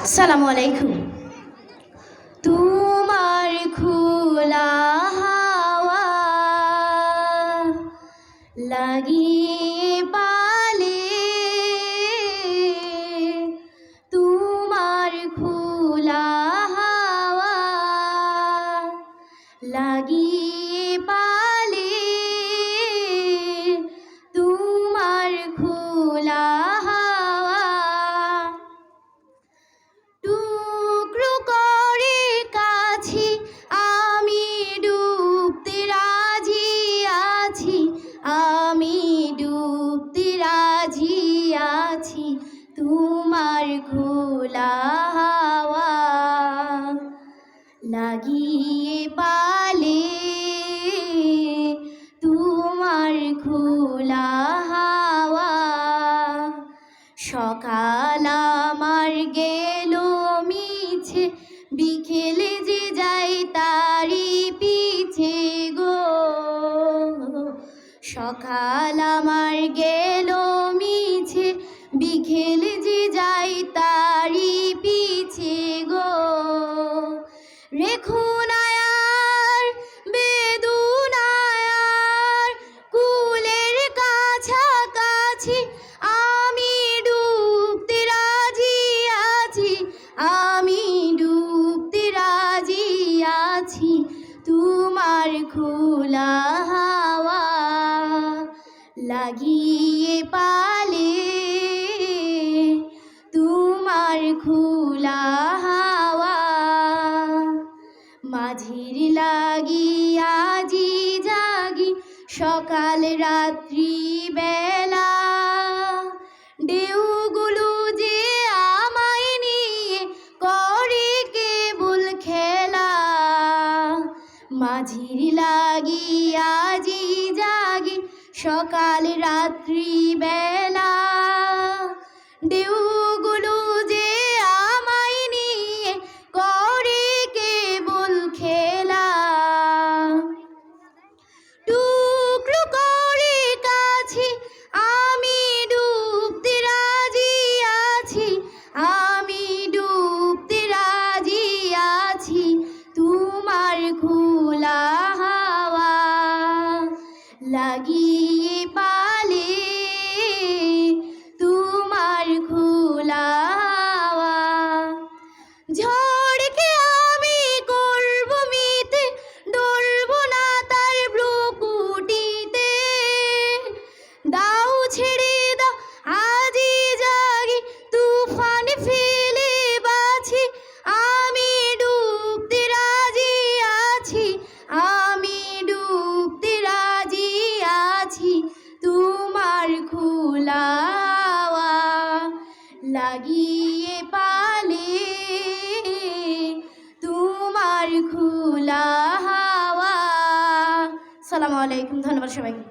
আসসালামু আলাইকুম। তোমার খোলা হাওয়া লাগিয়ে পালে, তোমার খোলা হাওয়া লাগিয়ে পালে, তোমার খোলা তোমার খোলা হাওয়া লাগিয়ে পালে, তোমার খোলা হাওয়া। সকাল আমার গেল মিছে, বিকেলে যে যাই তারি পিছে গো। সকাল আমার গেল মিছে, বিকেলে যে যাই তারি পিছে গো। রেখো নায়ার বেদুনায়ার কুলের কাছাকাছি, আমি ডুবতে রাজি আছি, আমি ডুবতে রাজি আছি। তোমার খোলা হাওয়া লাগিয়ে পালে, তোমার খোলা হাওয়া। মাঝির লাগিয়া জি জাগি সকাল রাত্রি বেলা, ঢেউগুলো যে আমায় নিয়ে করে কেবল খেলা। মাঝির লাগিয়া জি জাগি সকাল রাত্রি বেলা, ঢেউগুলো যে আমায় নিয়ে করে কেবল খেলা। টুকরো করে কাছি আমি ডুবতে রাজি আছি, আমি ডুবতে রাজি আছি। তোমার খোলা হাওয়া লাগিয়ে পালে, তোমার খোলা হাওয়া। ঝড়কে আমি করব মিতে, ডলব না তার ব্রুকুটিতে। দাও ছেড়ে দাও আজি জাগি তুফান ফেলে বাছি, আমি ডুবতে রাজি আছি, আমি ডুবতে রাজি আছি। তোমার খোলা হাওয়া লাগিয়ে পালে, তোমার খোলা হাওয়া। আসসালামু আলাইকুম, ধন্যবাদ সবাইকে।